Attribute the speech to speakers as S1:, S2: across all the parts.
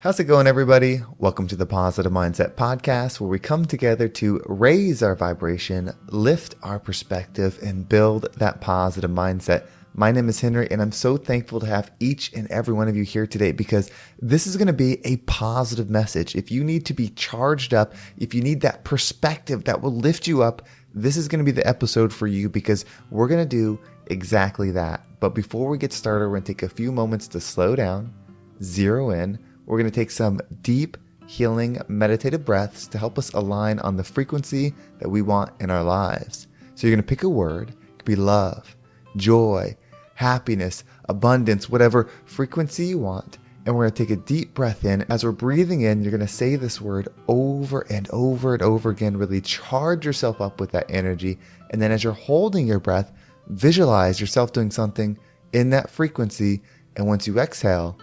S1: How's it going, everybody? Welcome to the Positive Mindset Podcast, where we come together to raise our vibration, lift our perspective, and build that positive mindset. My name is Henry, and I'm so thankful to have each and every one of you here today because this is going to be a positive message. If you need to be charged up, if you need that perspective that will lift you up, this is going to be the episode for you because we're going to do exactly that. But before we get started, we're going to take a few moments to slow down, zero in. We're going to take some deep, healing, meditative breaths to help us align on the frequency that we want in our lives. So you're going to pick a word. It could be love, joy, happiness, abundance, whatever frequency you want. And we're going to take a deep breath in. As we're breathing in, you're going to say this word over and over and over again. Really charge yourself up with that energy. And then as you're holding your breath, visualize yourself doing something in that frequency. And once you exhale,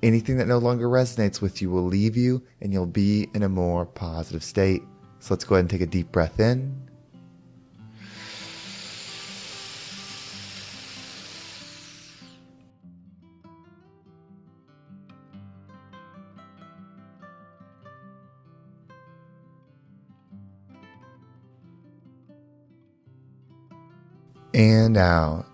S1: anything that no longer resonates with you will leave you and you'll be in a more positive state. So let's go ahead and take a deep breath in. And out.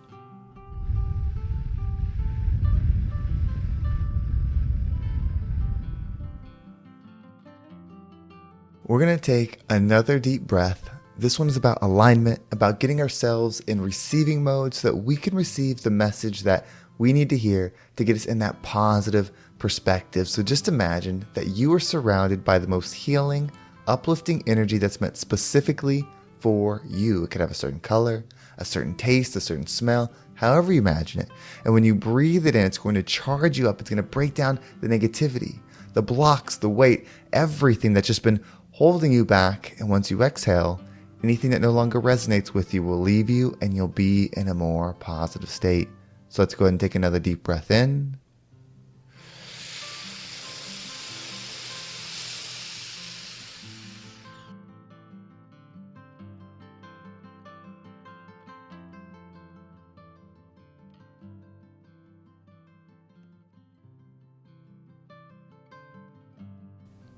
S1: We're going to take another deep breath. This one is about alignment, about getting ourselves in receiving mode so that we can receive the message that we need to hear to get us in that positive perspective. So just imagine that you are surrounded by the most healing, uplifting energy that's meant specifically for you. It could have a certain color, a certain taste, a certain smell, however you imagine it. And when you breathe it in, it's going to charge you up. It's going to break down the negativity, the blocks, the weight, everything that's just been holding you back. And once you exhale, anything that no longer resonates with you will leave you and you'll be in a more positive state. So let's go ahead and take another deep breath in.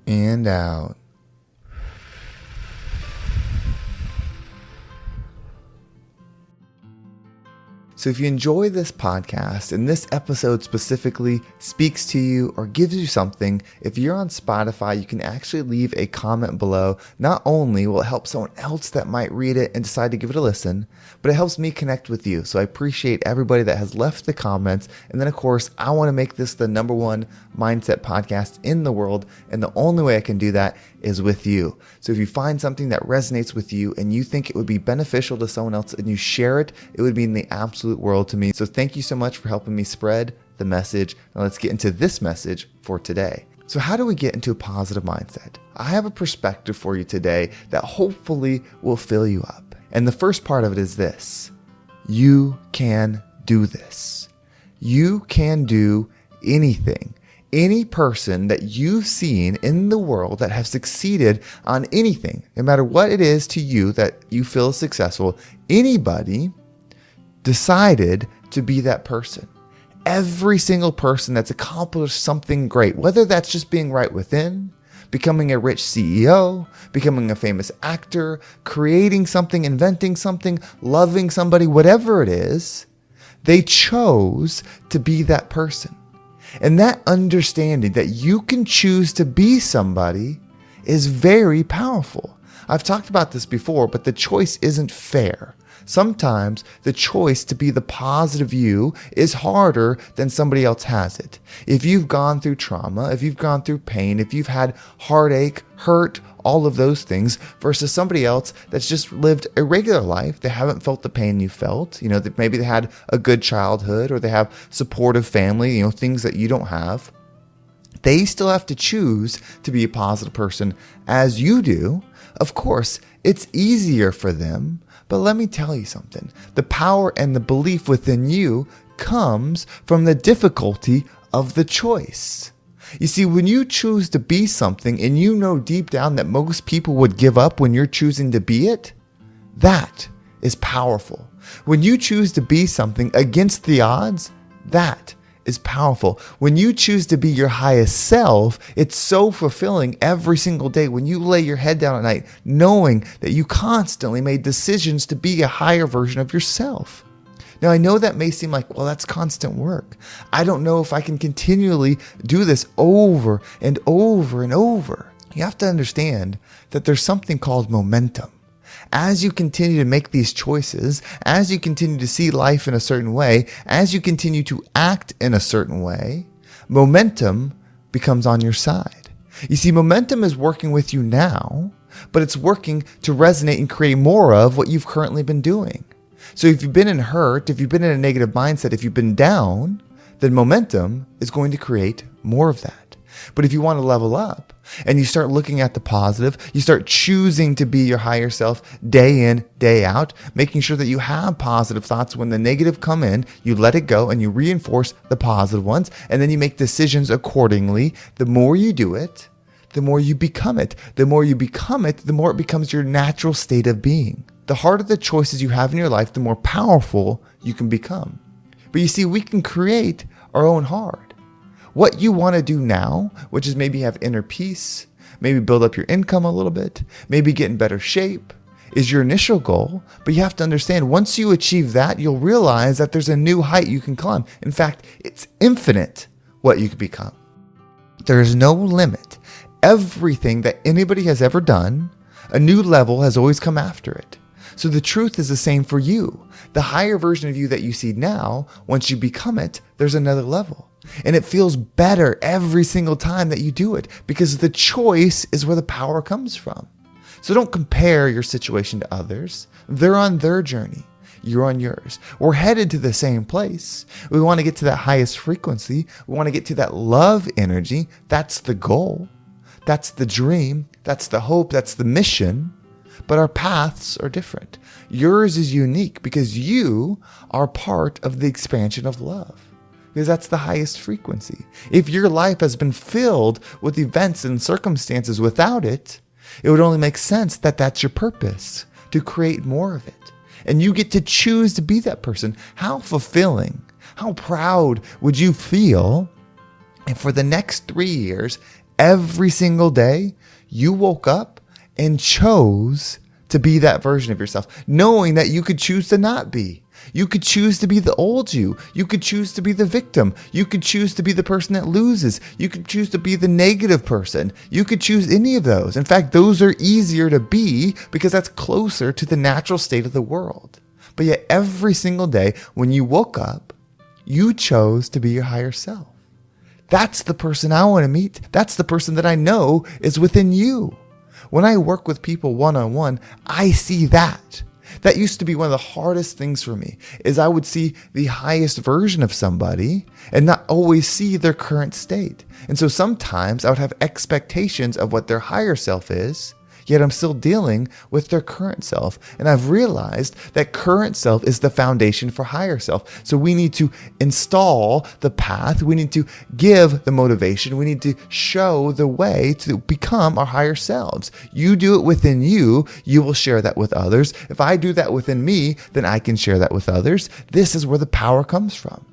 S1: And out. So if you enjoy this podcast and this episode specifically speaks to you or gives you something, if you're on Spotify, you can actually leave a comment below. Not only will it help someone else that might read it and decide to give it a listen, but it helps me connect with you. So I appreciate everybody that has left the comments. And then of course, I want to make this the #1 mindset podcast in the world. And the only way I can do that is with you. So if you find something that resonates with you and you think it would be beneficial to someone else and you share it, it would mean the absolute world to me. So thank you so much for helping me spread the message. Now let's get into this message for today. So how do we get into a positive mindset? I have a perspective for you today that hopefully will fill you up. And the first part of it is this: you can do this. You can do anything. Any person that you've seen in the world that have succeeded on anything, no matter what it is to you that you feel successful, anybody decided to be that person. Every single person that's accomplished something great, whether that's just being right within, becoming a rich CEO, becoming a famous actor, creating something, inventing something, loving somebody, whatever it is, they chose to be that person. And that understanding that you can choose to be somebody is very powerful. I've talked about this before, but the choice isn't fair. Sometimes the choice to be the positive you is harder than somebody else has it. If you've gone through trauma, if you've gone through pain, if you've had heartache, hurt, all of those things versus somebody else that's just lived a regular life. They haven't felt the pain you felt. Maybe they had a good childhood or they have supportive family, things that you don't have. They still have to choose to be a positive person as you do. Of course, it's easier for them, but let me tell you something. The power and the belief within you comes from the difficulty of the choice. You see, when you choose to be something and you know deep down that most people would give up when you're choosing to be it, that is powerful. When you choose to be something against the odds, that is powerful. When you choose to be your highest self, it's so fulfilling every single day when you lay your head down at night knowing that you constantly made decisions to be a higher version of yourself. Now, I know that may seem like, well, that's constant work. I don't know if I can continually do this over and over and over. You have to understand that there's something called momentum. As you continue to make these choices, as you continue to see life in a certain way, as you continue to act in a certain way, momentum becomes on your side. You see, momentum is working with you now, but it's working to resonate and create more of what you've currently been doing. So if you've been in hurt, if you've been in a negative mindset, if you've been down, then momentum is going to create more of that. But if you want to level up and you start looking at the positive, you start choosing to be your higher self day in, day out, making sure that you have positive thoughts. When the negative come in, you let it go and you reinforce the positive ones, and then you make decisions accordingly. The more you do it, the more you become it. The more you become it, the more it becomes your natural state of being. The harder the choices you have in your life, the more powerful you can become. But you see, we can create our own hard. What you want to do now, which is maybe have inner peace, maybe build up your income a little bit, maybe get in better shape, is your initial goal. But you have to understand, once you achieve that, you'll realize that there's a new height you can climb. In fact, it's infinite what you can become. There is no limit. Everything that anybody has ever done, a new level has always come after it. So the truth is the same for you. The higher version of you that you see now, once you become it, there's another level. And it feels better every single time that you do it, because the choice is where the power comes from. So don't compare your situation to others. They're on their journey. You're on yours. We're headed to the same place. We want to get to that highest frequency. We want to get to that love energy. That's the goal. That's the dream. That's the hope. That's the mission. But our paths are different. Yours is unique because you are part of the expansion of love. Because that's the highest frequency. If your life has been filled with events and circumstances without it, it would only make sense that that's your purpose, to create more of it. And you get to choose to be that person. How fulfilling, how proud would you feel if for the next 3 years, every single day, you woke up and chose to be that version of yourself, knowing that you could choose to not be. You could choose to be the old you. You could choose to be the victim. You could choose to be the person that loses. You could choose to be the negative person. You could choose any of those. In fact, those are easier to be because that's closer to the natural state of the world. But yet every single day when you woke up, you chose to be your higher self. That's the person I want to meet. That's the person that I know is within you. When I work with people one-on-one, I see that. That used to be one of the hardest things for me, is I would see the highest version of somebody and not always see their current state. And so sometimes I would have expectations of what their higher self is, yet I'm still dealing with their current self. And I've realized that current self is the foundation for higher self. So we need to install the path. We need to give the motivation. We need to show the way to become our higher selves. You do it within you, you will share that with others. If I do that within me, then I can share that with others. This is where the power comes from.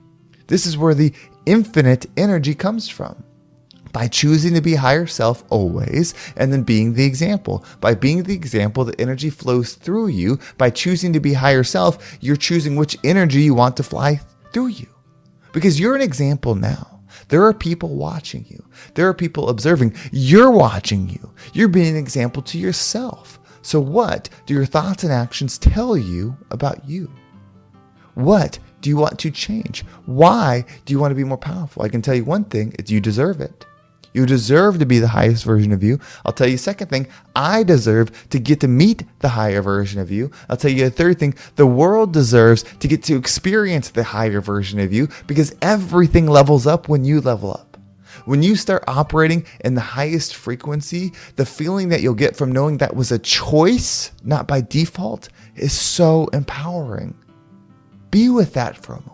S1: This is where the infinite energy comes from. By choosing to be higher self always, and then being the example. By being the example, the energy flows through you. By choosing to be higher self, you're choosing which energy you want to fly through you. Because you're an example now. There are people watching you. There are people observing. You're watching you. You're being an example to yourself. So what do your thoughts and actions tell you about you? What do you want to change? Why do you want to be more powerful? I can tell you one thing, it's you deserve it. You deserve to be the highest version of you. I'll tell you a second thing. I deserve to get to meet the higher version of you. I'll tell you a third thing. The world deserves to get to experience the higher version of you, because everything levels up when you level up. When you start operating in the highest frequency, the feeling that you'll get from knowing that was a choice, not by default, is so empowering. Be with that for a moment.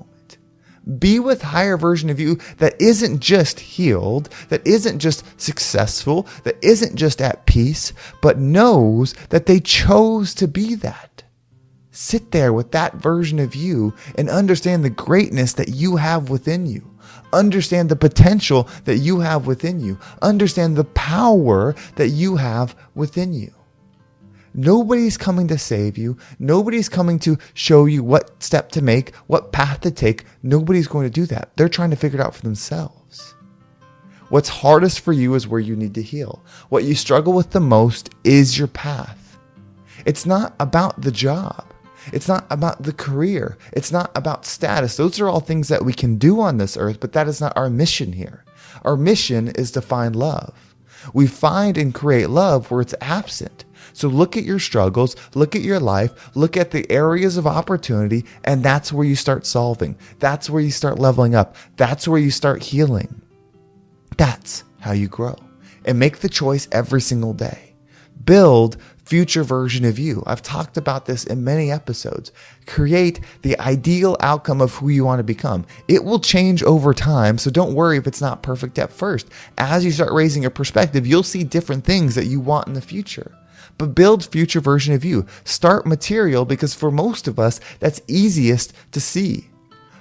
S1: Be with higher version of you that isn't just healed, that isn't just successful, that isn't just at peace, but knows that they chose to be that. Sit there with that version of you and understand the greatness that you have within you. Understand the potential that you have within you. Understand the power that you have within you. Nobody's coming to save you. Nobody's coming to show you what step to make, what path to take. Nobody's going to do that. They're trying to figure it out for themselves. What's hardest for you is where you need to heal. What you struggle with the most is your path. It's not about the job. It's not about the career. It's not about status. Those are all things that we can do on this earth, but that is not our mission here. Our mission is to find love. We find and create love where it's absent. So look at your struggles, look at your life, look at the areas of opportunity, and that's where you start solving. That's where you start leveling up. That's where you start healing. That's how you grow. And make the choice every single day. Build future version of you. I've talked about this in many episodes. Create the ideal outcome of who you want to become. It will change over time, so don't worry if it's not perfect at first. As you start raising your perspective, you'll see different things that you want in the future. But build future version of you. Start material, because for most of us, that's easiest to see.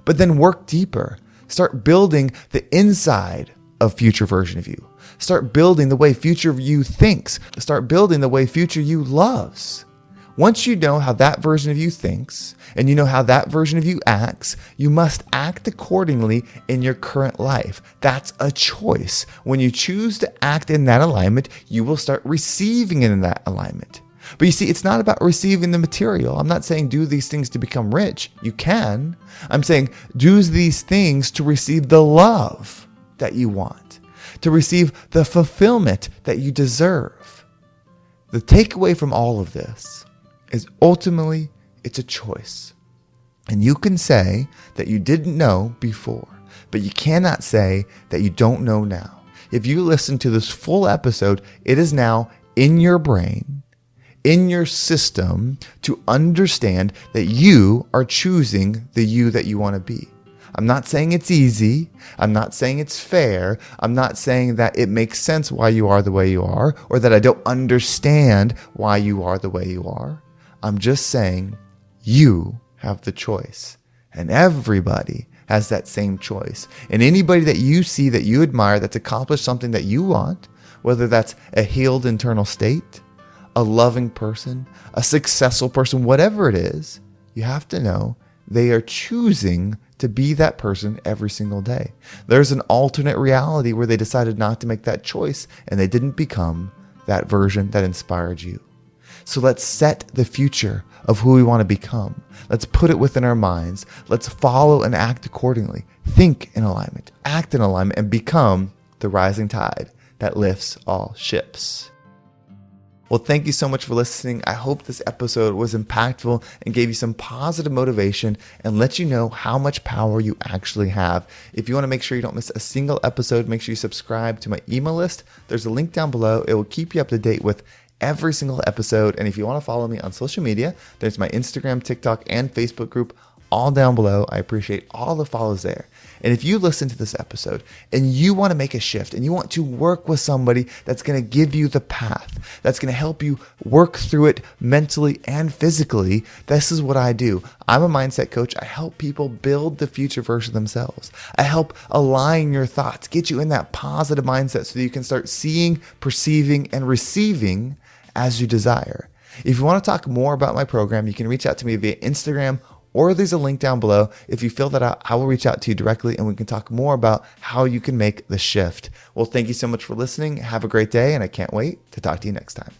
S1: But then work deeper. Start building the inside of future version of you. Start building the way future you thinks. Start building the way future you loves. Once you know how that version of you thinks, and you know how that version of you acts, you must act accordingly in your current life. That's a choice. When you choose to act in that alignment, you will start receiving in that alignment. But you see, it's not about receiving the material. I'm not saying do these things to become rich. You can. I'm saying do these things to receive the love that you want, to receive the fulfillment that you deserve. The takeaway from all of this is ultimately it's a choice. And you can say that you didn't know before, but you cannot say that you don't know now. If you listen to this full episode, it is now in your brain, in your system, to understand that you are choosing the you that you want to be. I'm not saying it's easy. I'm not saying it's fair. I'm not saying that it makes sense why you are the way you are, or that I don't understand why you are the way you are. I'm just saying you have the choice, and everybody has that same choice. And anybody that you see that you admire that's accomplished something that you want, whether that's a healed internal state, a loving person, a successful person, whatever it is, you have to know they are choosing to be that person every single day. There's an alternate reality where they decided not to make that choice and they didn't become that version that inspired you. So let's set the future of who we want to become. Let's put it within our minds. Let's follow and act accordingly. Think in alignment, act in alignment, and become the rising tide that lifts all ships. Well, thank you so much for listening. I hope this episode was impactful and gave you some positive motivation and let you know how much power you actually have. If you want to make sure you don't miss a single episode, make sure you subscribe to my email list. There's a link down below. It will keep you up to date with every single episode. And if you want to follow me on social media, there's my Instagram, TikTok, and Facebook group all down below. I appreciate all the follows there. And if you listen to this episode and you want to make a shift and you want to work with somebody that's going to give you the path, that's going to help you work through it mentally and physically, this is what I do. I'm a mindset coach. I help people build the future version of themselves. I help align your thoughts, get you in that positive mindset so that you can start seeing, perceiving, and receiving as you desire. If you want to talk more about my program, you can reach out to me via Instagram, or there's a link down below. If you fill that out, I will reach out to you directly and we can talk more about how you can make the shift. Well, thank you so much for listening. Have a great day, and I can't wait to talk to you next time.